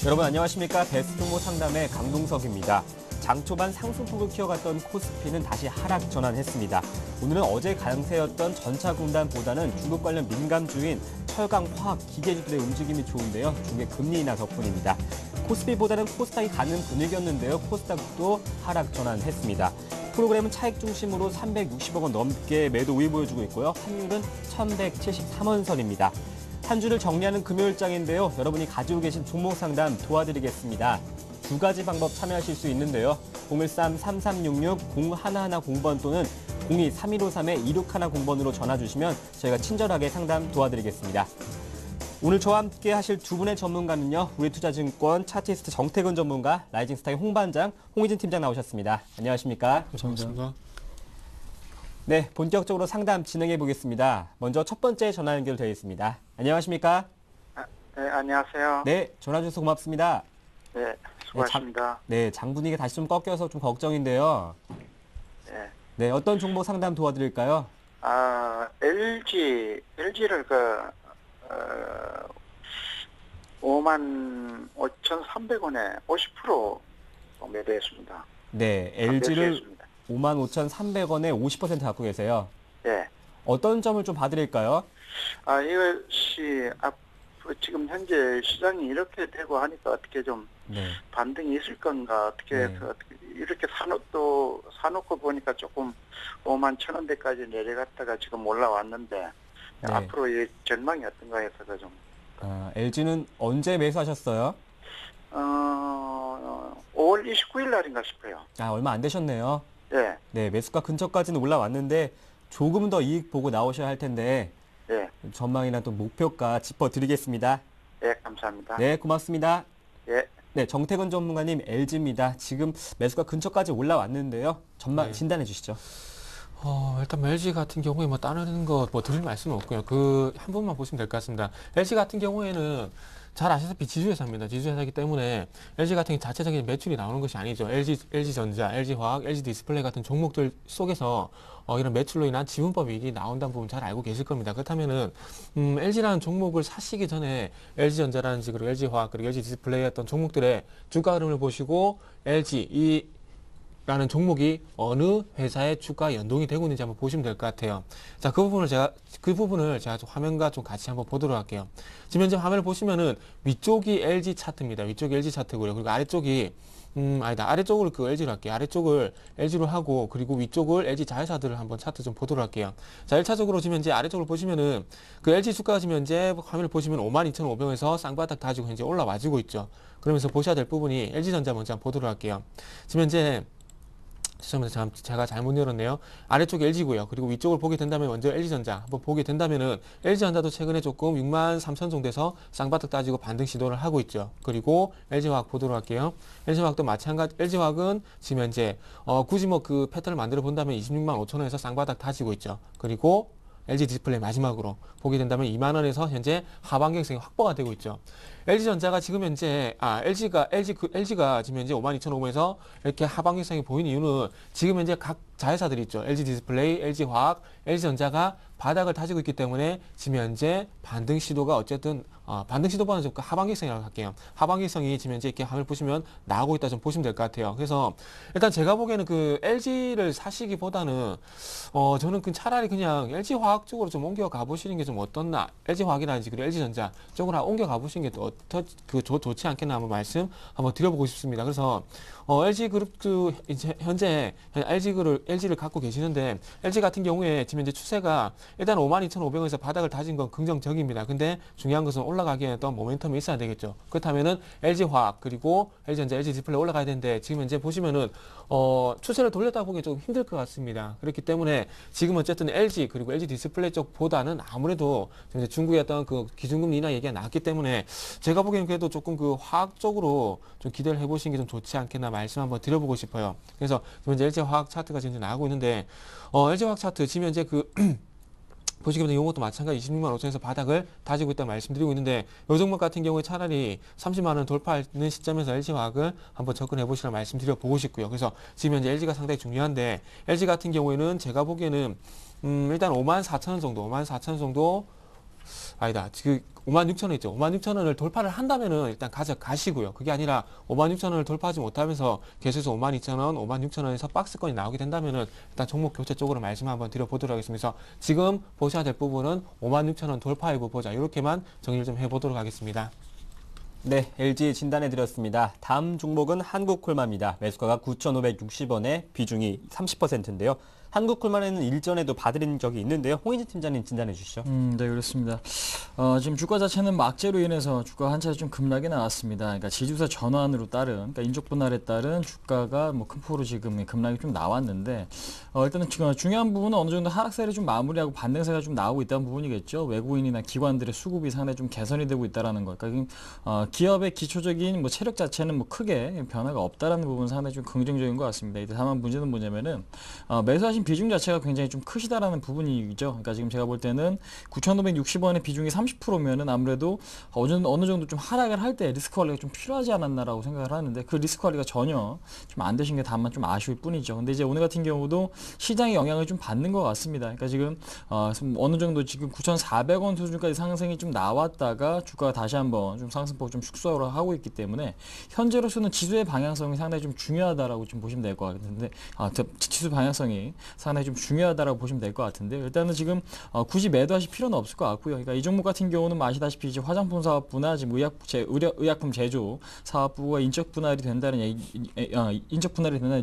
여러분 안녕하십니까. 베스트모 상담의 강동석입니다. 장 초반 상승폭을 키워갔던 코스피는 다시 하락 전환했습니다. 오늘은 어제 강세였던 전차공단보다는 중국 관련 민감주인 철강, 화학, 기계주들의 움직임이 좋은데요. 중국의 금리 인하 덕분입니다. 코스피보다는 코스닥이 가는 분위기였는데요. 코스닥도 하락 전환했습니다. 프로그램은 차익 중심으로 360억 원 넘게 매도 우위 보여주고 있고요. 환율은 1173원 선입니다. 한 주를 정리하는 금요일장인데요. 여러분이 가지고 계신 종목 상담 도와드리겠습니다. 두 가지 방법 참여하실 수 있는데요. 013-3366-0110번 또는 02-3153-2610번으로 전화 주시면 저희가 친절하게 상담 도와드리겠습니다. 오늘 저와 함께 하실 두 분의 전문가는요. 우리투자증권 차트리스트 정태근 전문가, 라이징스타의 홍반장, 홍희진 팀장 나오셨습니다. 안녕하십니까? 반갑습니다. 네, 본격적으로 상담 진행해 보겠습니다. 먼저 첫 번째 전화 연결되어 있습니다. 안녕하십니까? 네, 안녕하세요. 네, 전화 주셔서 고맙습니다. 네, 수고하십니다. 네, 장 분위기가 다시 좀 꺾여서 좀 걱정인데요. 네. 네, 어떤 종목 상담 도와드릴까요? LG를 55,300원에 50% 매도했습니다. 네, LG를 55,300원에 50% 갖고 계세요. 네. 어떤 점을 좀 봐드릴까요? 이것이 지금 현재 시장이 이렇게 되고 하니까 어떻게 좀 반등이 있을 건가, 어떻게 해서 이렇게 사놓고 보니까 조금 51,000원대까지 내려갔다가 지금 올라왔는데, 앞으로 이 전망이 어떤가 해서 좀. LG는 언제 매수하셨어요? 5월 29일 날인가 싶어요. 얼마 안 되셨네요. 네. 네, 매수가 근처까지는 올라왔는데 조금 더 이익 보고 나오셔야 할 텐데 네. 전망이나 또 목표가 짚어드리겠습니다. 네, 감사합니다. 네, 고맙습니다. 네. 네, 정태근 전문가님 LG입니다. 지금 매수가 근처까지 올라왔는데요. 전망 진단해 주시죠. 일단 LG 같은 경우에 다른 거 드릴 말씀은 없고요. 한 번만 보시면 될 것 같습니다. LG 같은 경우에는 잘 아시다시피 지주회사입니다. 지주회사이기 때문에 LG 같은 자체적인 매출이 나오는 것이 아니죠. LG전자, LG화학, LG디스플레이 같은 종목들 속에서 이런 매출로 인한 지분법 이익이 나온다는 부분 잘 알고 계실 겁니다. 그렇다면은 LG라는 종목을 사시기 전에 LG전자라든지 그리고 LG화학 그리고 LG디스플레이 어떤 종목들의 주가 흐름을 보시고 라는 종목이 어느 회사의 주가 연동이 되고 있는지 한번 보시면 될 것 같아요. 자, 그 부분을 제가 좀 화면과 좀 같이 한번 보도록 할게요. 지금 현재 화면을 보시면은 위쪽이 LG 차트입니다. 위쪽이 LG 차트고요. 그리고 아래쪽이 아래쪽을 LG로 할게요. 아래쪽을 LG로 하고 그리고 위쪽을 LG 자회사들을 한번 차트 좀 보도록 할게요. 자, 1차적으로 지금 현재 아래쪽을 보시면은 LG 주가가 지금 현재 화면을 보시면 52,500원에서 쌍바닥 다지고 현재 올라와주고 있죠. 그러면서 보셔야 될 부분이 LG전자 먼저 한번 보도록 할게요. 지금 현재 죄송합니다. 제가 잘못 열었네요. 아래쪽 LG고요. 그리고 위쪽을 보게 된다면 먼저 LG전자 한번 보게 된다면은 LG전자도 최근에 조금 63,000 정도에서 쌍바닥 따지고 반등 시도를 하고 있죠. 그리고 LG화학 보도록 할게요. LG화학도 마찬가지. LG화학은 지금 현재 굳이 그 패턴을 만들어 본다면 265,000원에서 쌍바닥 다지고 있죠. 그리고 LG디스플레이 마지막으로 보게 된다면 2만원에서 현재 하반경성이 확보가 되고 있죠. LG전자가 지금 현재 LG가 지금 현재 52,500원에서 이렇게 하반경성이 보이는 이유는 지금 현재 각 자회사들이 있죠. LG디스플레이, LG화학, LG전자가 바닥을 다지고 있기 때문에 지금 현재 반등 시도가 어쨌든 반등 시도보다는 좀 하반기성이라고 할게요. 하반기성이 지금 현재 이렇게 화면을 보시면 나오고 있다 좀 보시면 될 것 같아요. 그래서 일단 제가 보기에는 LG를 사시기보다는 저는 차라리 그냥 LG화학 쪽으로 좀 옮겨 가보시는 게 좀 어떻나, LG화학이라든지 그리고 LG전자 쪽으로 옮겨 가보시는 게 또 좋지 않겠나 한번 말씀 한번 드려보고 싶습니다. 그래서 LG그룹 이제 현재 LG를 갖고 계시는데 LG 같은 경우에 지금 현재 추세가 일단 52,500원에서 바닥을 다진 건 긍정적입니다. 근데 중요한 것은 올라가기에는 또 모멘텀이 있어야 되겠죠. 그렇다면은 LG화학 그리고 LG전자, LG디스플레이 올라가야 되는데 지금 현재 보시면은 추세를 돌렸다 보기 좀 힘들 것 같습니다. 그렇기 때문에 지금 어쨌든 LG 그리고 LG디스플레이 쪽보다는 아무래도 중국의 어떤 기준금리 인하 얘기가 나왔기 때문에 제가 보기에는 그래도 조금 화학 쪽으로 좀 기대를 해보시는 게 좀 좋지 않겠나 말씀 한번 드려보고 싶어요. 그래서 지금 현재 LG화학 차트가 지금 나오고 있는데 LG화학 차트 지금 현재 보시게 되면 이것도 마찬가지 265,000원에서 바닥을 다지고 있다는 말씀드리고 있는데 이 종목 같은 경우에 차라리 30만원 돌파하는 시점에서 LG화학을 한번 접근해 보시라는 말씀드려 보고 싶고요. 그래서 지금 현재 LG가 상당히 중요한데 LG 같은 경우에는 제가 보기에는 일단 54,000원 정도 아니다. 지금 56,000원 있죠. 56,000원을 돌파를 한다면은 일단 가져가시고요. 그게 아니라 56,000원을 돌파하지 못하면서 계속해서 52,000원, 56,000원에서 박스권이 나오게 된다면은 일단 종목 교체 쪽으로 말씀 한번 드려보도록 하겠습니다. 그래서 지금 보셔야 될 부분은 56,000원 돌파 일부 보자. 이렇게만 정리를 좀 해보도록 하겠습니다. 네, LG 진단해드렸습니다. 다음 종목은 한국콜마입니다. 매수가가 9,560원에 비중이 30%인데요. 한국콜마는 일전에도 봐드린 적이 있는데요. 홍인지 팀장님 진단해 주시죠. 네, 그렇습니다. 지금 주가 자체는 막재로 인해서 주가 한 차례 좀 급락이 나왔습니다. 그러니까 지주사 전환으로 따른, 그러니까 인적 분할에 따른 주가가 뭐 큰 폭으로 지금 급락이 좀 나왔는데, 일단은 중요한 부분은 어느 정도 하락세를 좀 마무리하고 반등세가 좀 나오고 있다는 부분이겠죠. 외국인이나 기관들의 수급이 상당히 좀 개선이 되고 있다라는 거. 그러니까 기업의 기초적인 뭐 체력 자체는 뭐 크게 변화가 없다라는 부분은 상당히 좀 긍정적인 것 같습니다. 다만 문제는 뭐냐면은 매수하신 비중 자체가 굉장히 좀 크시다라는 부분이죠. 그러니까 지금 제가 볼 때는 9,560원의 비중이 30%면은 아무래도 어느 정도 좀 하락을 할 때 리스크 관리가 좀 필요하지 않았나라고 생각을 하는데 그 리스크 관리가 전혀 좀 안 되신 게 다만 좀 아쉬울 뿐이죠. 근데 이제 오늘 같은 경우도 시장의 영향을 좀 받는 것 같습니다. 그러니까 지금 어느 정도 지금 9,400원 수준까지 상승이 좀 나왔다가 주가가 다시 한번 좀 상승폭 좀 축소를 하고 있기 때문에 현재로서는 지수의 방향성이 상당히 좀 중요하다라고 좀 보시면 될 것 같은데 지수 방향성이 상당히 좀 중요하다라고 보시면 될 것 같은데 일단은 지금 굳이 매도하실 필요는 없을 것 같고요. 그러니까 이 종목 같은 경우는 아시다시피 이제 화장품 사업부나 지금 의약품 제조 사업부가 인적 분할이 된다는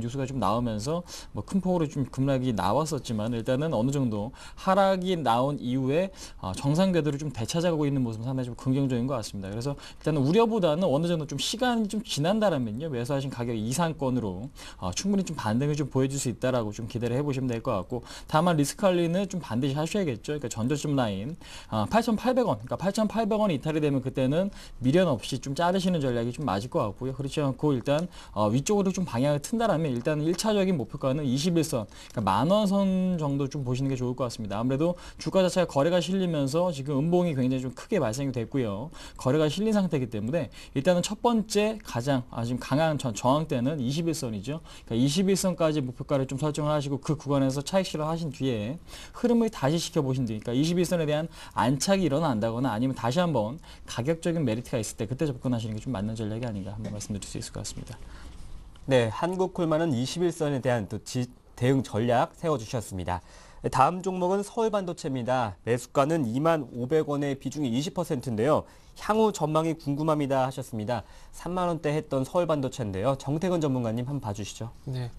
뉴스가 좀 나오면서 뭐 큰 폭으로 좀 급락이 나왔었지만 일단은 어느 정도 하락이 나온 이후에 정상 궤도를 좀 되찾아가고 있는 모습은 상당히 좀 긍정적인 것 같습니다. 그래서 일단은 우려보다는 어느 정도 좀 시간이 좀 지난다라면요 매수하신 가격 이상권으로 충분히 좀 반등을 좀 보여줄 수 있다라고 좀 기대를 해보시면 될 것 같고 다만 리스크 관리는 좀 반드시 하셔야겠죠. 그러니까 전저점 라인 8,800원, 그러니까 8,800원이 이탈이 되면 그때는 미련 없이 좀 자르시는 전략이 좀 맞을 것 같고요. 그렇지 않고 일단 위쪽으로 좀 방향을 튼다라면 일단 1차적인 목표가는 21선, 그러니까 10,000원 선 정도 좀 보시는 게 좋을 것 같습니다. 아무래도 주가 자체가 거래가 실리면서 지금 음봉이 굉장히 좀 크게 발생이 됐고요. 거래가 실린 상태이기 때문에 일단은 첫 번째 가장 지금 강한 저항대는 21선이죠. 그러니까 21선까지 목표가를 좀 설정을 하시고 그 구간에서 차익 실현하신 뒤에 흐름을 다시 시켜보신 뒤, 그러니까 21선에 대한 안착이 일어난다거나 아니면 다시 한번 가격적인 메리트가 있을 때 그때 접근하시는 게 좀 맞는 전략이 아닌가 한번 말씀드릴 수 있을 것 같습니다. 네, 한국콜마는 21선에 대한 또 대응 전략 세워주셨습니다. 다음 종목은 서울반도체입니다. 매수가는 25,500원의 비중이 20%인데요. 향후 전망이 궁금합니다 하셨습니다. 3만 원대 했던 서울반도체인데요. 정태근 전문가님 한번 봐주시죠. 네.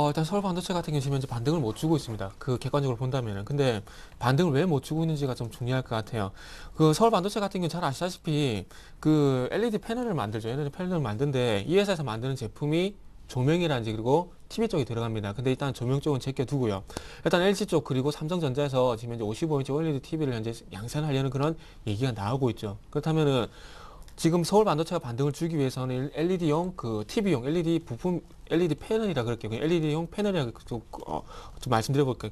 일단 서울반도체 같은 경우 지금 현재 반등을 못 주고 있습니다. 그 객관적으로 본다면은. 근데 반등을 왜 못 주고 있는지가 좀 중요할 것 같아요. 그 서울반도체 같은 경우 잘 아시다시피 그 LED 패널을 만들죠. LED 패널을 만드는데 이 회사에서 만드는 제품이 조명이라든지 그리고 TV 쪽에 들어갑니다. 근데 일단 조명 쪽은 제껴두고요. 일단 LG 쪽 그리고 삼성전자에서 지금 현재 55인치 OLED TV를 현재 양산하려는 그런 얘기가 나오고 있죠. 그렇다면은 지금 서울반도체가 반등을 주기 위해서는 LED용 그 TV용 LED 부품 LED 패널이라 그럴게요. LED용 패널이라 좀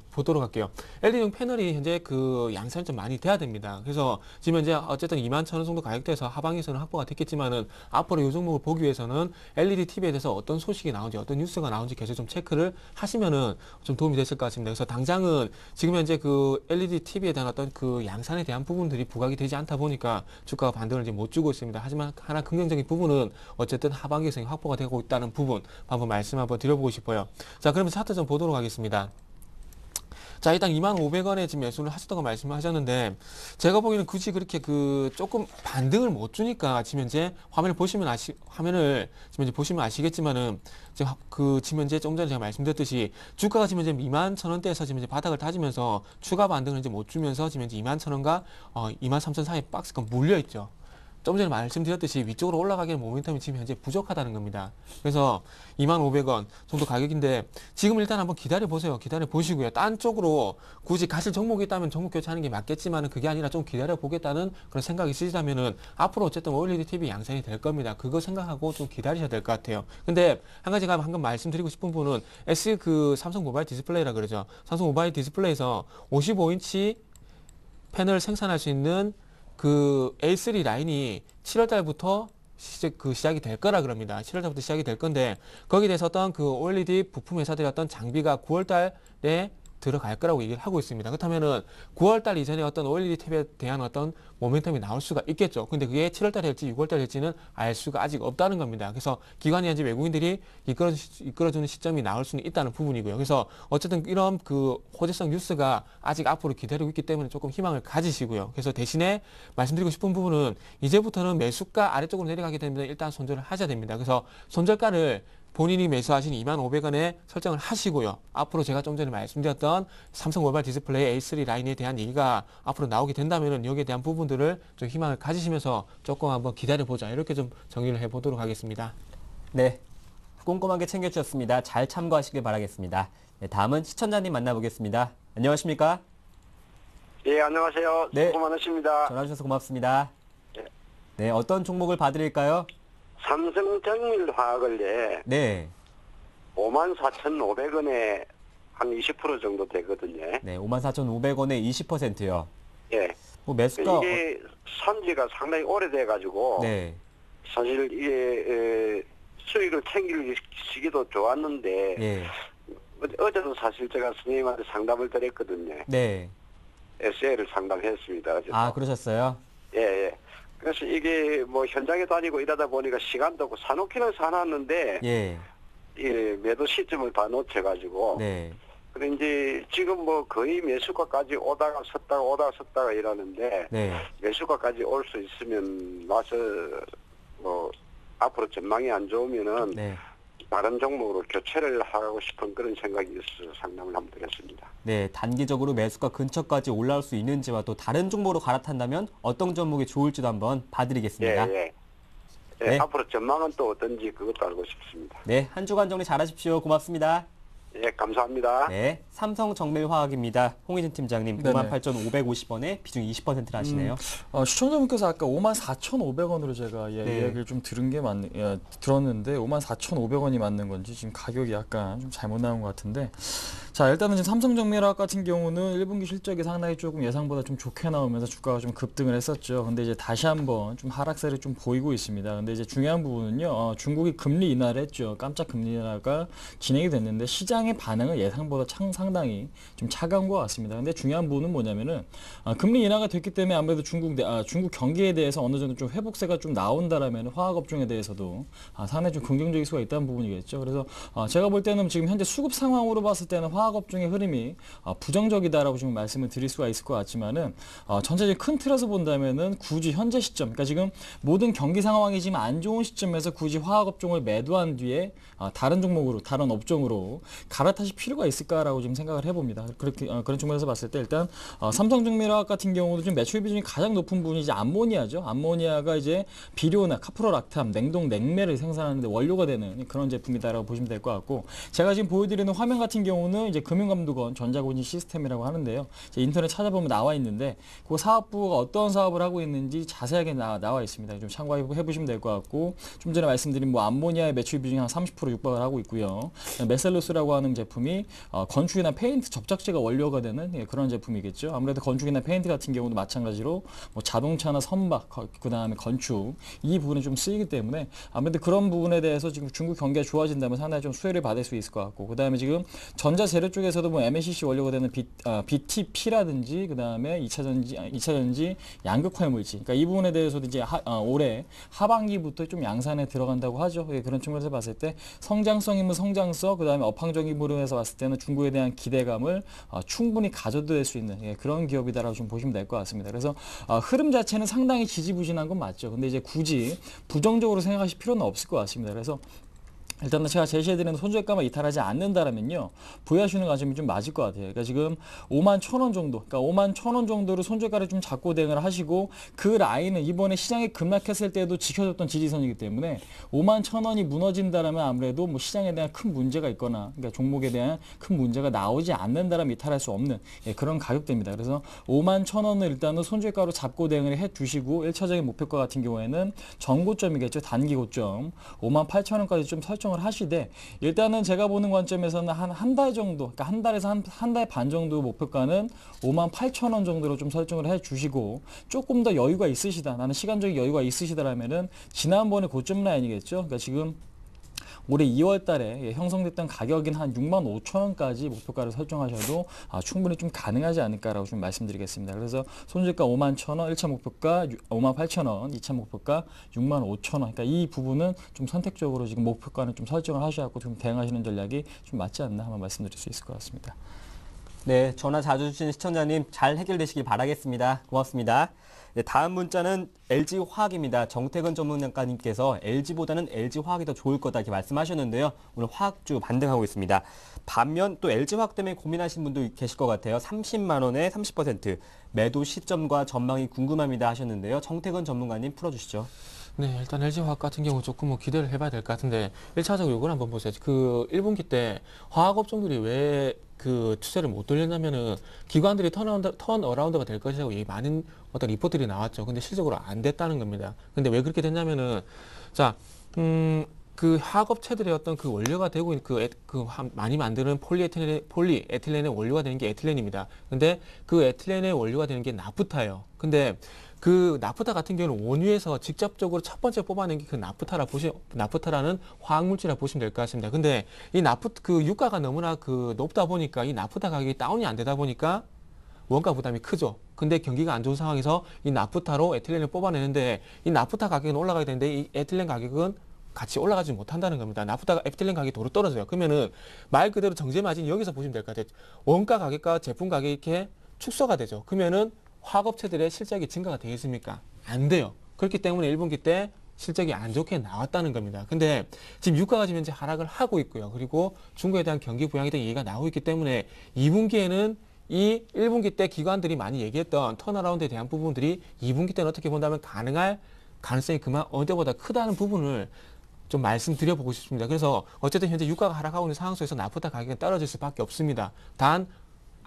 보도록 할게요. LED용 패널이 현재 그 양산이 좀 많이 돼야 됩니다. 그래서 지금 현재 어쨌든 21,000원 정도 가격대에서 하방에서는 확보가 됐겠지만은 앞으로 이 종목을 보기 위해서는 LED TV에 대해서 어떤 소식이 나오는지 어떤 뉴스가 나오는지 계속 좀 체크를 하시면은 좀 도움이 됐을 것 같습니다. 그래서 당장은 지금 현재 그 LED TV에 대한 어떤 그 양산에 대한 부분들이 부각이 되지 않다 보니까 주가가 반등을 이제 못 주고 있습니다. 하지만 하나 긍정적인 부분은 어쨌든 하반기성이 확보가 되고 있다는 부분 한번 말씀 한번 드려보고 싶어요. 자, 그러면 차트 좀 보도록 하겠습니다. 자, 일단 25,500원에 지금 매수를 하셨던 거 말씀하셨는데 제가 보기에는 굳이 그렇게 그 조금 반등을 못 주니까 지금 현재 화면을 보시면 아시겠지만은 지금 현재 좀 전에 제가 말씀드렸듯이 주가가 지금 현재 21,000원대에서 지금 현재 바닥을 다지면서 추가 반등을 이제 못 주면서 지금 현재 21,000원과 23,000원 사이 박스권 물려 있죠. 좀 전에 말씀드렸듯이 위쪽으로 올라가기에는 모멘텀이 지금 현재 부족하다는 겁니다. 그래서 25,500원 정도 가격인데 지금 일단 한번 기다려보세요. 기다려보시고요. 딴 쪽으로 굳이 가실 종목이 있다면 종목 교체하는 게 맞겠지만 그게 아니라 좀 기다려보겠다는 그런 생각이 있으시다면은 앞으로 어쨌든 OLED TV 양산이 될 겁니다. 그거 생각하고 좀 기다리셔야 될 것 같아요. 근데 한 가지가 방금 말씀드리고 싶은 부분은 삼성 모바일 디스플레이라 그러죠. 삼성 모바일 디스플레이에서 55인치 패널 생산할 수 있는 그 A3 라인이 7월 달부터 시작이 될 거라 그럽니다. 7월 달부터 시작이 될 건데 거기에 대해서 어떤 그 OLED 부품 회사들의 어떤 장비가 9월 달에 들어갈 거라고 얘기를 하고 있습니다. 그렇다면은 9월 달 이전에 어떤 OLED 탭에 대한 어떤 모멘텀이 나올 수가 있겠죠. 근데 그게 7월 달에 할지 6월 달에 할지는 알 수가 아직 없다는 겁니다. 그래서 기관이든지 외국인들이 이끌어주는 시점이 나올 수는 있다는 부분이고요. 그래서 어쨌든 이런 그 호재성 뉴스가 아직 앞으로 기다리고 있기 때문에 조금 희망을 가지시고요. 그래서 대신에 말씀드리고 싶은 부분은 이제부터는 매수가 아래쪽으로 내려가게 되면 일단 손절을 하셔야 됩니다. 그래서 손절가를 본인이 매수하신 25,000원에 설정을 하시고요. 앞으로 제가 좀 전에 말씀드렸던 삼성 모바일 디스플레이 A3 라인에 대한 얘기가 앞으로 나오게 된다면 여기에 대한 부분들을 좀 희망을 가지시면서 조금 한번 기다려보자. 이렇게 좀 정리를 해보도록 하겠습니다. 네, 꼼꼼하게 챙겨주셨습니다. 잘 참고하시길 바라겠습니다. 네, 다음은 시청자님 만나보겠습니다. 안녕하십니까? 예, 안녕하세요. 네. 수고 많으십니다. 전화 주셔서 고맙습니다. 네. 네, 어떤 종목을 봐드릴까요? 삼성정밀화학을 네, 54,500원에 한 20% 정도 되거든요. 네, 54,500원에 20%요. 예. 뭐 매수가 이게 산지가 상당히 오래돼가지고 네, 사실 이게 수익을 챙기기도 좋았는데 예, 어제도 사실 제가 선생님한테 상담을 드렸거든요. 네. SL을 상담했습니다. 어제도. 아, 그러셨어요? 예, 예. 그래서 이게 뭐 현장에 다니고 이러다 보니까 시간도 없고 사놓기는 사놨는데 예, 예, 매도 시점을 다 놓쳐가지고 네, 그래 이제 지금 뭐 거의 매수가까지 오다가 섰다가 이러는데 네, 매수가까지 올 수 있으면 와서 뭐 앞으로 전망이 안 좋으면은 네. 다른 종목으로 교체를 하고 싶은 그런 생각이 있어서 상담을 한번 드렸습니다. 네, 단기적으로 매수가 근처까지 올라올 수 있는지와 또 다른 종목으로 갈아탄다면 어떤 종목이 좋을지도 한번 봐드리겠습니다. 예, 예. 예, 네. 앞으로 전망은 또 어떤지 그것도 알고 싶습니다. 네, 한 주간 정리 잘하십시오. 고맙습니다. 예, 감사합니다. 네, 삼성정밀화학입니다. 홍희진 팀장님, 네네. 58,550원에 비중 20%를 하시네요. 시청자분께서 아까 54,500원으로 제가 네. 이야기를 좀 들었는데 54,500원이 맞는 건지 지금 가격이 약간 좀 잘못 나온 것 같은데, 자, 일단은 지금 삼성정밀화학 같은 경우는 1분기 실적이 상당히 조금 예상보다 좀 좋게 나오면서 주가가 좀 급등을 했었죠. 근데 이제 다시 한번 좀 하락세를 좀 보이고 있습니다. 근데 이제 중요한 부분은요, 중국이 금리 인하를 했죠. 깜짝 금리 인하가 진행이 됐는데 시장의 반응은 예상보다 상당히 좀 차가운 것 같습니다. 근데 중요한 부분은 뭐냐면은 금리 인하가 됐기 때문에 아무래도 중국 경기에 대해서 어느 정도 좀 회복세가 좀 나온다라면 화학업종에 대해서도 상당히 좀 긍정적일 수가 있다는 부분이겠죠. 그래서 제가 볼 때는 지금 현재 수급 상황으로 봤을 때는 화학업종의 흐름이 부정적이다라고 지금 말씀을 드릴 수가 있을 것 같지만은 전체적인 큰 틀에서 본다면은 굳이 현재 시점, 그러니까 지금 모든 경기 상황이 지금 안 좋은 시점에서 굳이 화학업종을 매도한 뒤에 다른 종목으로, 다른 업종으로 갈아타실 필요가 있을까라고 지금 생각을 해봅니다. 그렇게 그런 측면에서 봤을 때 일단 삼성정밀화학 같은 경우도 지금 매출 비중이 가장 높은 부분이 이제 암모니아죠. 암모니아가 이제 비료나 카프로락탐, 냉동 냉매를 생산하는데 원료가 되는 그런 제품이다라고 보시면 될 것 같고, 제가 지금 보여드리는 화면 같은 경우는 이제 금융감독원 전자공인 시스템이라고 하는데요. 인터넷 찾아보면 나와 있는데 그 사업부가 어떤 사업을 하고 있는지 자세하게 나와 있습니다. 좀 참고해 보시면 될 것 같고, 좀 전에 말씀드린 뭐 암모니아의 매출 비중이 한 30% 육박을 하고 있고요. 메셀로스라고 하는 제품이 건축이나 페인트 접착제가 원료가 되는 그런 제품이겠죠. 아무래도 건축이나 페인트 같은 경우도 마찬가지로 뭐 자동차나 선박, 그 다음에 건축 이 부분이 좀 쓰이기 때문에 아무래도 그런 부분에 대해서 지금 중국 경기가 좋아진다면 상당히 좀 수혜를 받을 수 있을 것 같고, 그 다음에 지금 전자재료 쪽에서도 뭐 MLCC 원료가 되는 BTP라든지 그 다음에 2차전지 양극화물질, 그러니까 이 부분에 대해서도 이제 올해 하반기부터 좀 양산에 들어간다고 하죠. 그런 측면에서 봤을 때 성장성이면 성장성, 그 다음에 업황적인 부분에서 봤을 때는 중국에 대한 기대감을 충분히 가져도 될 수 있는 그런 기업이다라고 좀 보시면 될 것 같습니다. 그래서 흐름 자체는 상당히 지지부진한 건 맞죠. 근데 이제 굳이 부정적으로 생각하실 필요는 없을 것 같습니다. 그래서 일단은 제가 제시해드리는 손절가만 이탈하지 않는다라면요, 보유하시는 관점이 좀 맞을 것 같아요. 그러니까 지금 51,000원 정도, 그러니까 51,000원 정도로 손절가를 좀 잡고 대응을 하시고, 그 라인은 이번에 시장이 급락했을 때도 지켜줬던 지지선이기 때문에 51,000원이 무너진다라면 아무래도 뭐 시장에 대한 큰 문제가 있거나, 그러니까 종목에 대한 큰 문제가 나오지 않는다라면 이탈할 수 없는 그런 가격대입니다. 그래서 51,000원을 일단은 손절가로 잡고 대응을 해두시고, 1차적인 목표가 같은 경우에는 전고점이겠죠. 단기 고점 58,000원까지 좀 설정을 하시되, 일단은 제가 보는 관점에서는 한 달 정도, 그러니까 한 달에서 한 달 반 정도 목표가는 58,000원 정도로 좀 설정을 해 주시고, 조금 더 여유가 있으시다, 나는 시간적인 여유가 있으시다라면은 지난번에 고점 라인이겠죠. 그러니까 지금 올해 2월 달에 형성됐던 가격인 한 6만 5천 원까지 목표가를 설정하셔도 충분히 좀 가능하지 않을까라고 좀 말씀드리겠습니다. 그래서 손절가 5만 1천 원, 1차 목표가 5만 8천 원, 2차 목표가 6만 5천 원. 그러니까 이 부분은 좀 선택적으로 지금 목표가는 좀 설정을 하셔서 좀 대응하시는 전략이 좀 맞지 않나 한번 말씀드릴 수 있을 것 같습니다. 네, 전화 자주 주신 시청자님 잘 해결되시길 바라겠습니다. 고맙습니다. 네, 다음 문자는 LG화학입니다. 정태근 전문가님께서 LG보다는 LG화학이 더 좋을 거다 이렇게 말씀하셨는데요. 오늘 화학주 반등하고 있습니다. 반면 또 LG화학 때문에 고민하시는 분도 계실 것 같아요. 30만 원에 30% 매도 시점과 전망이 궁금합니다 하셨는데요. 정태근 전문가님 풀어주시죠. 네, 일단 LG화학 같은 경우 조금 뭐 기대를 해봐야 될 것 같은데 1차적으로 이걸 한번 보세요. 그 1분기 때 화학업종들이 왜 그 추세를 못 돌렸냐면은 기관들이 턴어라운드가 될 것이라고 많은 어떤 리포트들이 나왔죠. 근데 실적으로 안 됐다는 겁니다. 근데 왜 그렇게 됐냐면은 자, 그 화학업체들의 어떤 그 원료가 되고 있는 많이 만드는 폴리에틸렌의 원료가 되는 게 에틸렌입니다. 근데 그 에틸렌의 원료가 되는 게 나프타예요. 근데 그 나프타 같은 경우는 원유에서 직접적으로 첫 번째 뽑아낸 게 그 나프타라는 화학물질이라 보시면 될 것 같습니다. 근데 이 그 유가가 너무나 그 높다 보니까 이 나프타 가격이 다운이 안 되다 보니까 원가 부담이 크죠. 근데 경기가 안 좋은 상황에서 이 나프타로 에틸렌을 뽑아내는데 이 나프타 가격은 올라가야 되는데 이 에틸렌 가격은 같이 올라가지 못한다는 겁니다. 나프타가 에틸렌 가격이 도로 떨어져요. 그러면은 말 그대로 정제 마진이 여기서 보시면 될 것 같아요. 원가 가격과 제품 가격이 이렇게 축소가 되죠. 그러면은 화학업체들의 실적이 증가가 되겠습니까? 안 돼요. 그렇기 때문에 1분기 때 실적이 안 좋게 나왔다는 겁니다. 근데 지금 유가가 지금 현재 하락을 하고 있고요. 그리고 중국에 대한 경기 부양에 대한 얘기가 나오고 있기 때문에 2분기에는 이 1분기 때 기관들이 많이 얘기했던 턴어라운드에 대한 부분들이 2분기 때는 어떻게 본다면 가능할 가능성이 그만 어느 때보다 크다는 부분을 좀 말씀드려보고 싶습니다. 그래서 어쨌든 현재 유가가 하락하고 있는 상황 속에서 나프타 가격은 떨어질 수밖에 없습니다. 단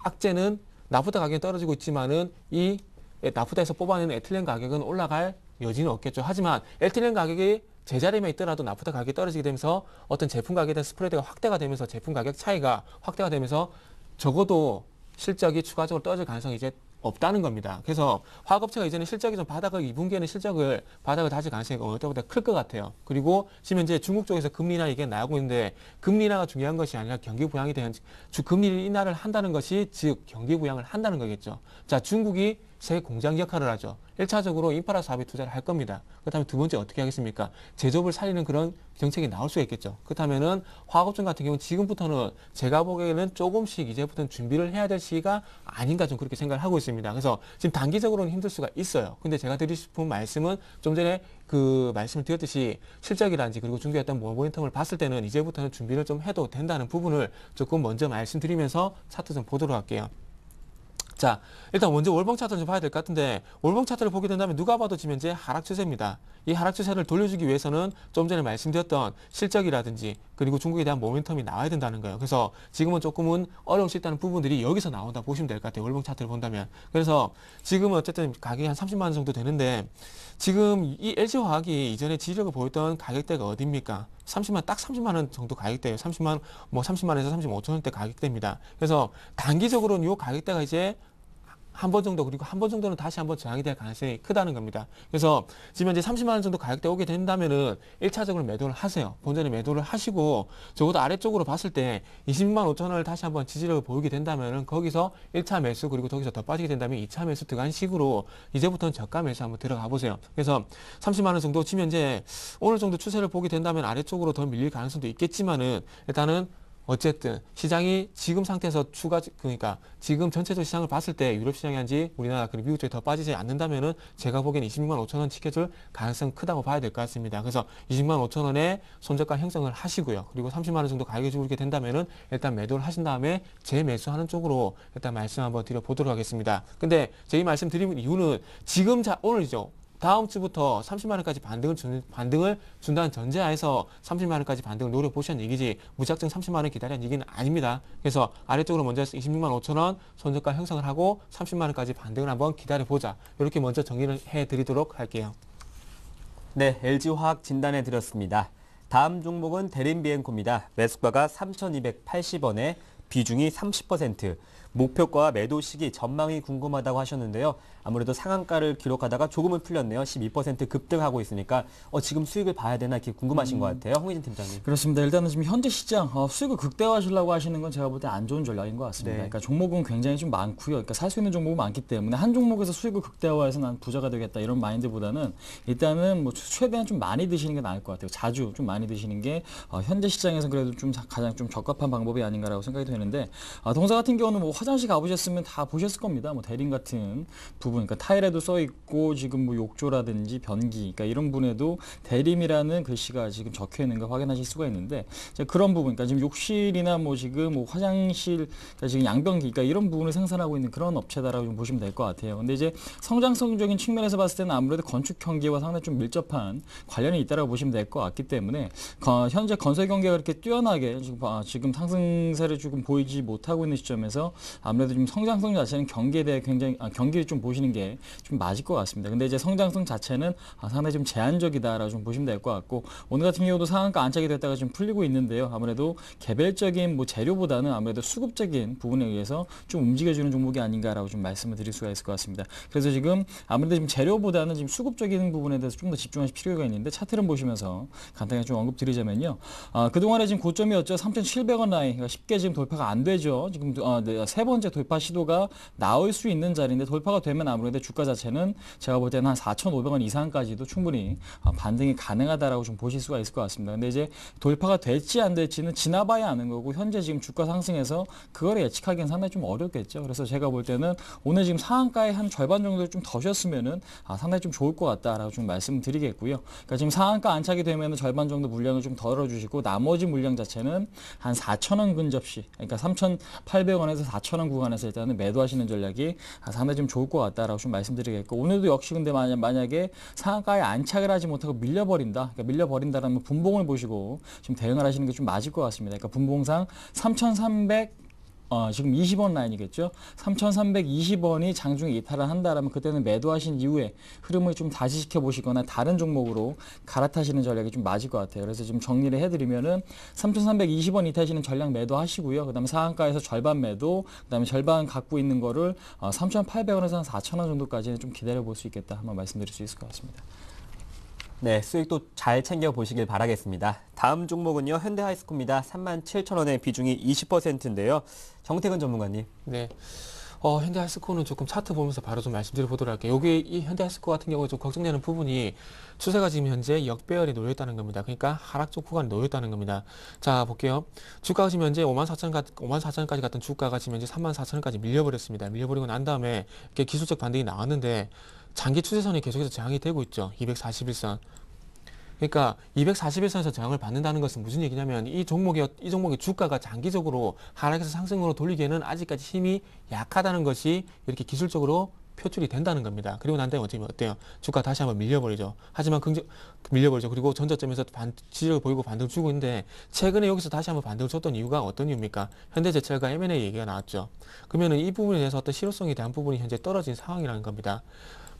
악재는 나프타 가격이 떨어지고 있지만은 이 나프타에서 뽑아내는 에틸렌 가격은 올라갈 여지는 없겠죠. 하지만 에틸렌 가격이 제자리만 있더라도 나프타 가격이 떨어지게 되면서 어떤 제품 가격에 대한 스프레드가 확대가 되면서 제품 가격 차이가 확대가 되면서 적어도 실적이 추가적으로 떨어질 가능성이 이제 없다는 겁니다. 그래서 화학업체가 이제는 실적이 좀 2분기에는 바닥을 다질 가능성이 어느 때보다 클 것 같아요. 그리고 지금 현재 중국 쪽에서 금리 인하 얘기가 나오고 있는데 금리 인하가 중요한 것이 아니라 경기 부양에 대한 금리 인하를 한다는 것이 즉 경기 부양을 한다는 거겠죠. 자, 중국이 세계 공장 역할을 하죠. 1차적으로 인프라 사업에 투자를 할 겁니다. 그렇다면 두 번째 어떻게 하겠습니까? 제조업을 살리는 그런 정책이 나올 수가 있겠죠. 그렇다면은 화학업종 같은 경우는 지금부터는 제가 보기에는 조금씩 이제부터는 준비를 해야 될 시기가 아닌가 좀 그렇게 생각을 하고 있습니다. 그래서 지금 단기적으로는 힘들 수가 있어요. 근데 제가 드리고 싶은 말씀은 좀 전에 그 말씀을 드렸듯이 실적이라든지 그리고 중국의 어떤 모멘텀을 봤을 때는 이제부터는 준비를 좀 해도 된다는 부분을 조금 먼저 말씀드리면서 차트 좀 보도록 할게요. 자, 일단 먼저 월봉 차트를 좀 봐야 될 것 같은데 월봉 차트를 보게 된다면 누가 봐도 지금 현재 하락 추세입니다. 이 하락 추세를 돌려주기 위해서는 좀 전에 말씀드렸던 실적이라든지 그리고 중국에 대한 모멘텀이 나와야 된다는 거예요. 그래서 지금은 조금은 어려울 수 있다는 부분들이 여기서 나온다 보시면 될 것 같아요. 월봉 차트를 본다면. 그래서 지금은 어쨌든 가격이 한 30만 원 정도 되는데 지금 이 LG화학이 이전에 지지력을 보였던 가격대가 어디입니까? 딱 30만 원 정도 가격대예요. 30만 원에서 35천 원대 가격대입니다. 그래서 단기적으로는 이 가격대가 이제 한 번 정도 그리고 한 번 정도는 다시 한번 저항이 될 가능성이 크다는 겁니다. 그래서 지금 현재 30만 원 정도 가격대 오게 된다면은 1차적으로 매도를 하세요. 본전에 매도를 하시고 적어도 아래쪽으로 봤을 때 26만 5천 원을 다시 한번 지지력을 보이게 된다면은 거기서 1차 매수 그리고 거기서 더 빠지게 된다면 2차 매수 들어간 식으로 이제부터는 저가 매수 한번 들어가 보세요. 그래서 30만 원 정도 지금 현재 오늘 정도 추세를 보게 된다면 아래쪽으로 더 밀릴 가능성도 있겠지만은 일단은 어쨌든 시장이 지금 상태에서 그러니까 지금 전체적 시장을 봤을 때 유럽 시장이 한지 우리나라 그리고 미국 쪽이 더 빠지지 않는다면은 제가 보기엔 26만 5천 원 지켜줄 가능성 크다고 봐야 될 것 같습니다. 그래서 20만 5천 원에 손절가 형성을 하시고요. 그리고 30만 원 정도 가격이 오르게 된다면은 일단 매도를 하신 다음에 재매수하는 쪽으로 일단 말씀 한번 드려보도록 하겠습니다. 근데 제 이 말씀 드리는 이유는 지금 오늘이죠. 다음 주부터 30만 원까지 반등을 준다는 전제하에서 30만 원까지 반등을 노려보시는 얘기지 무작정 30만 원 기다리는 얘기는 아닙니다. 그래서 아래쪽으로 먼저 26만 5천 원 손절가 형성을 하고 30만 원까지 반등을 한번 기다려보자. 이렇게 먼저 정리를 해드리도록 할게요. 네, LG화학 진단해 드렸습니다. 다음 종목은 대림비엔코입니다. 매수가가 3,280원에 비중이 30%, 목표가와 매도 시기 전망이 궁금하다고 하셨는데요. 아무래도 상한가를 기록하다가 조금은 풀렸네요. 12% 급등하고 있으니까 지금 수익을 봐야 되나 이렇게 궁금하신 것 같아요. 홍희진 팀장님. 그렇습니다. 일단은 지금 현재 시장 수익을 극대화하시려고 하시는 건 제가 볼 때 안 좋은 전략인 것 같습니다. 네. 그러니까 종목은 굉장히 좀 많고요. 그러니까 살 수 있는 종목은 많기 때문에 한 종목에서 수익을 극대화해서 난 부자가 되겠다 이런 마인드보다는 일단은 뭐 최대한 좀 많이 드시는 게 나을 것 같아요. 자주 좀 많이 드시는 게 현재 시장에서 그래도 좀 가장 좀 적합한 방법이 아닌가라고 생각이 되는데 동사 같은 경우는 뭐 화장실 가보셨으면 다 보셨을 겁니다. 뭐 대림 같은 부분, 그러니까 타일에도 써 있고 지금 뭐 욕조라든지 변기, 그러니까 이런 부분에도 대림이라는 글씨가 지금 적혀 있는 걸 확인하실 수가 있는데 그런 부분, 그러니까 지금 욕실이나 뭐 지금 뭐 화장실, 그러니까 지금 양변기, 그러니까 이런 부분을 생산하고 있는 그런 업체다라고 좀 보시면 될 것 같아요. 근데 이제 성장성적인 측면에서 봤을 때는 아무래도 건축 경기와 상당히 좀 밀접한 관련이 있다라고 보시면 될 것 같기 때문에 현재 건설 경기가 그렇게 뛰어나게 지금 상승세를 조금 보이지 못하고 있는 시점에서 아무래도 좀 성장성 자체는 경기에 대해 굉장히 경기를 좀 보시는 게 좀 맞을 것 같습니다. 근데 이제 성장성 자체는 상당히 좀 제한적이다라고 좀 보시면 될 것 같고, 오늘 같은 경우도 상한가 안착이 됐다가 좀 풀리고 있는데요. 아무래도 개별적인 뭐 재료보다는 아무래도 수급적인 부분에 의해서 좀 움직여주는 종목이 아닌가라고 좀 말씀을 드릴 수가 있을 것 같습니다. 그래서 지금 아무래도 지금 재료보다는 지금 수급적인 부분에 대해서 좀 더 집중하실 필요가 있는데, 차트를 보시면서 간단하게 좀 언급드리자면요. 그동안에 지금 고점이었죠. 3,700원 라인, 그러니까 쉽게 지금 돌파가 안 되죠. 지금 세 번째 돌파 시도가 나올 수 있는 자리인데, 돌파가 되면 아무래도 주가 자체는 제가 볼 때는 한 4,500원 이상까지도 충분히 반등이 가능하다라고 좀 보실 수가 있을 것 같습니다. 근데 이제 돌파가 될지 안 될지는 지나봐야 아는 거고, 현재 지금 주가 상승해서 그거를 예측하기는 상당히 좀 어렵겠죠. 그래서 제가 볼 때는 오늘 지금 상한가의 한 절반 정도를 좀 더 쉬었으면은 상당히 좀 좋을 것 같다라고 좀 말씀드리겠고요. 그러니까 지금 상한가 안착이 되면은 절반 정도 물량을 좀 덜어주시고, 나머지 물량 자체는 한 4,000원 근접시, 그러니까 3,800원에서 4,000원 구간에서 일단은 매도하시는 전략이 상당히 좀 좋을 것 같다라고 좀 말씀드리겠고, 오늘도 역시 근데 만약에 상한가에 안착을 하지 못하고 밀려버린다, 그러니까 밀려버린다라면 분봉을 보시고 좀 대응을 하시는 게 좀 맞을 것 같습니다. 그러니까 분봉상 3,300 지금 20원 라인이겠죠. 3,320원이 장중에 이탈을 한다라면 그때는 매도하신 이후에 흐름을 좀 다시 지켜보시거나 다른 종목으로 갈아타시는 전략이 좀 맞을 것 같아요. 그래서 지금 정리를 해드리면은 3,320원 이탈하시는 전략 매도하시고요. 그다음에 상한가에서 절반 매도, 그다음에 절반 갖고 있는 거를 3,800원에서 한 4,000원 정도까지는 좀 기다려 볼 수 있겠다, 한번 말씀드릴 수 있을 것 같습니다. 네, 수익도 잘 챙겨보시길 바라겠습니다. 다음 종목은요, 현대하이스코입니다. 37,000원의 비중이 20%인데요. 정태근 전문가님. 네. 현대하이스코는 조금 차트 보면서 바로 좀 말씀드려 보도록 할게요. 여기 이 현대하이스코 같은 경우에 좀 걱정되는 부분이 추세가 지금 현재 역배열이 놓여 있다는 겁니다. 그러니까 하락 쪽 구간이 놓여 있다는 겁니다. 자, 볼게요. 주가가 지금 현재 54,000원까지 갔던 주가가 지금 현재 34,000원까지 밀려버렸습니다. 밀려버리고 난 다음에 이렇게 기술적 반등이 나왔는데, 장기 추세선이 계속해서 저항이 되고 있죠. 241선. 그러니까 241선에서 저항을 받는다는 것은 무슨 얘기냐면, 이 종목의 주가가 장기적으로 하락에서 상승으로 돌리기에는 아직까지 힘이 약하다는 것이 이렇게 기술적으로 표출이 된다는 겁니다. 그리고 난 다음에 어때요? 주가 다시 한번 밀려버리죠. 하지만 밀려버리죠. 그리고 전저점에서 지지를 보이고 반등을 주고 있는데, 최근에 여기서 다시 한번 반등을 줬던 이유가 어떤 이유입니까? 현대제철과 M&A 얘기가 나왔죠. 그러면은 이 부분에 대해서 어떤 실효성에 대한 부분이 현재 떨어진 상황이라는 겁니다.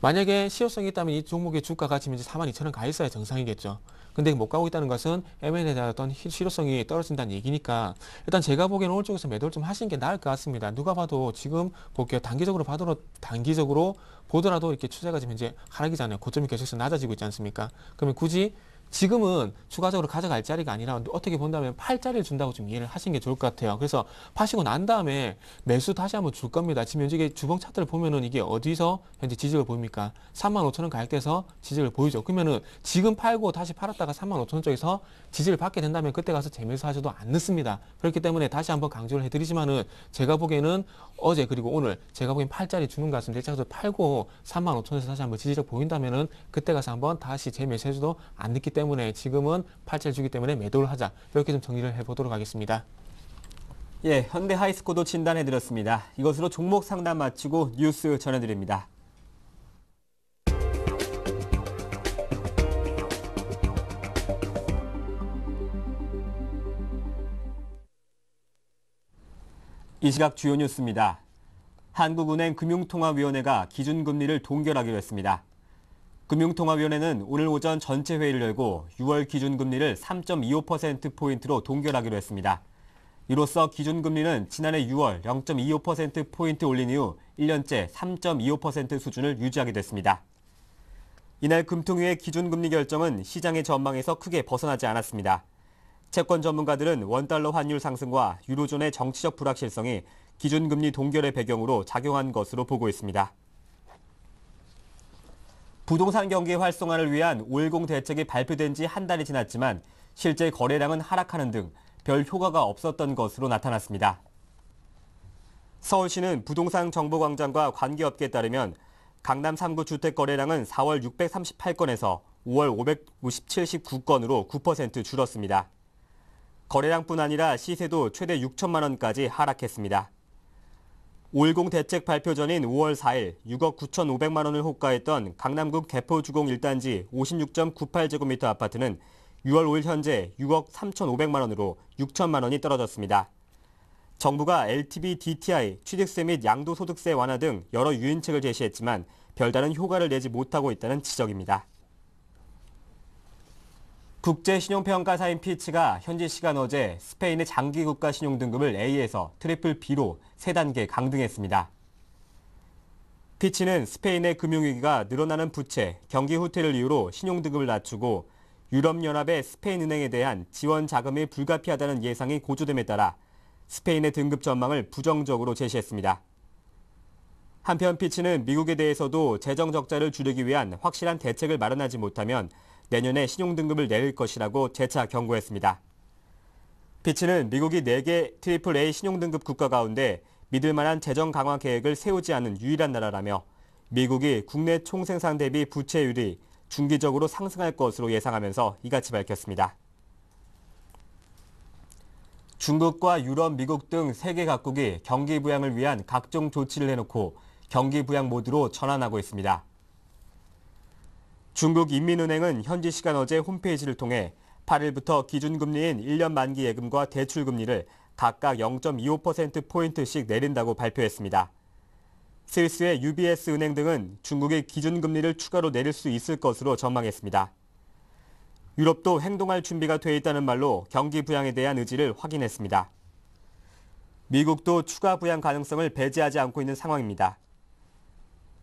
만약에 실효성이 있다면 이 종목의 주가가 지금 이제 42,000원 가 있어야 정상이겠죠. 근데 못 가고 있다는 것은 M&A에 대한 어떤 실효성이 떨어진다는 얘기니까, 일단 제가 보기에는 오늘 쪽에서 매도를 좀 하시는 게 나을 것 같습니다. 누가 봐도 지금 볼게요. 단기적으로 보더라도 이렇게 추세가 지금 현재 하락이잖아요. 고점이 계속해서 낮아지고 있지 않습니까? 그러면 굳이 지금은 추가적으로 가져갈 자리가 아니라 어떻게 본다면 팔 자리를 준다고 좀 이해를 하시는 게 좋을 것 같아요. 그래서 파시고 난 다음에 매수 다시 한번 줄 겁니다. 지금 현재 주봉 차트를 보면은 이게 어디서 현재 지지를 보입니까? 35,000원 가격대에서 지지를 보이죠. 그러면은 지금 팔고 다시 팔았다가 35,000원 쪽에서 지지를 받게 된다면 그때 가서 재매수 하셔도 안 늦습니다. 그렇기 때문에 다시 한번 강조를 해드리지만은, 제가 보기에는 어제 그리고 오늘 제가 보기엔 팔자리 주는 것 같습니다. 일차적으로 팔고 35,000원에서 다시 한번 지지를 보인다면은 그때 가서 한번 다시 재매수 해줘도 안 늦기 때문에 지금은 팔자를 주기 때문에 매도를 하자, 이렇게 좀 정리를 해보도록 하겠습니다. 예, 현대하이스코도 진단해드렸습니다. 이것으로 종목 상담 마치고 뉴스 전해드립니다. 이 시각 주요 뉴스입니다. 한국은행 금융통화위원회가 기준금리를 동결하기로 했습니다. 금융통화위원회는 오늘 오전 전체 회의를 열고 6월 기준금리를 3.25%포인트로 동결하기로 했습니다. 이로써 기준금리는 지난해 6월 0.25%포인트 올린 이후 1년째 3.25% 수준을 유지하게 됐습니다. 이날 금통위의 기준금리 결정은 시장의 전망에서 크게 벗어나지 않았습니다. 채권 전문가들은 원달러 환율 상승과 유로존의 정치적 불확실성이 기준금리 동결의 배경으로 작용한 것으로 보고 있습니다. 부동산 경기 활성화를 위한 5.10 대책이 발표된 지 한 달이 지났지만 실제 거래량은 하락하는 등 별 효과가 없었던 것으로 나타났습니다. 서울시는 부동산 정보광장과 관계업계에 따르면 강남 3구 주택 거래량은 4월 638건에서 5월 579건으로 9% 줄었습니다. 거래량뿐 아니라 시세도 최대 6천만 원까지 하락했습니다. 5.10 대책 발표 전인 5월 4일 6억 9,500만 원을 호가했던 강남구 개포주공 1단지 56.98제곱미터 아파트는 6월 5일 현재 6억 3,500만 원으로 6천만 원이 떨어졌습니다. 정부가 LTV, DTI, 취득세 및 양도소득세 완화 등 여러 유인책을 제시했지만 별다른 효과를 내지 못하고 있다는 지적입니다. 국제신용평가사인 피치가 현지 시간 어제 스페인의 장기 국가 신용 등급을 A에서 트리플 B로 3단계 강등했습니다. 피치는 스페인의 금융위기가 늘어나는 부채, 경기 후퇴를 이유로 신용 등급을 낮추고 유럽연합의 스페인은행에 대한 지원 자금이 불가피하다는 예상이 고조됨에 따라 스페인의 등급 전망을 부정적으로 제시했습니다. 한편 피치는 미국에 대해서도 재정 적자를 줄이기 위한 확실한 대책을 마련하지 못하면 내년에 신용등급을 내릴 것이라고 재차 경고했습니다. 피치는 미국이 4개 트리플 A 신용등급 국가 가운데 믿을 만한 재정 강화 계획을 세우지 않은 유일한 나라라며 미국이 국내 총생산 대비 부채율이 중기적으로 상승할 것으로 예상하면서 이같이 밝혔습니다. 중국과 유럽, 미국 등 세계 각국이 경기 부양을 위한 각종 조치를 해놓고 경기 부양 모드로 전환하고 있습니다. 중국 인민은행은 현지 시간 어제 홈페이지를 통해 8일부터 기준금리인 1년 만기 예금과 대출금리를 각각 0.25%포인트씩 내린다고 발표했습니다. 스위스의 UBS 은행 등은 중국의 기준금리를 추가로 내릴 수 있을 것으로 전망했습니다. 유럽도 행동할 준비가 돼 있다는 말로 경기 부양에 대한 의지를 확인했습니다. 미국도 추가 부양 가능성을 배제하지 않고 있는 상황입니다.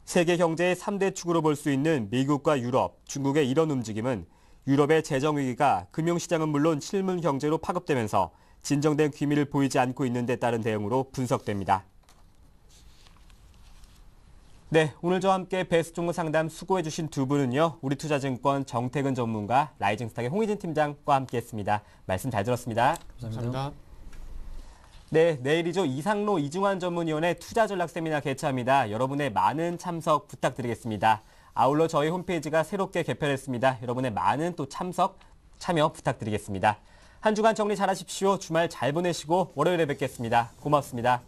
세계 경제의 3대 축으로 볼 수 있는 미국과 유럽, 중국의 이런 움직임은 유럽의 재정 위기가 금융시장은 물론 실물 경제로 파급되면서 진정된 기미를 보이지 않고 있는 데 따른 대응으로 분석됩니다. 네, 오늘 저와 함께 베스트종목 상담 수고해주신 두 분은요. 우리투자증권 정태근 전문가, 라이징스탁의 홍희진 팀장과 함께했습니다. 말씀 잘 들었습니다. 감사합니다. 네, 내일이죠. 이상로 이중환 전문위원회 투자전략 세미나 개최합니다. 여러분의 많은 참석 부탁드리겠습니다. 아울러 저희 홈페이지가 새롭게 개편했습니다. 여러분의 많은 또 참여 부탁드리겠습니다. 한 주간 정리 잘하십시오. 주말 잘 보내시고 월요일에 뵙겠습니다. 고맙습니다.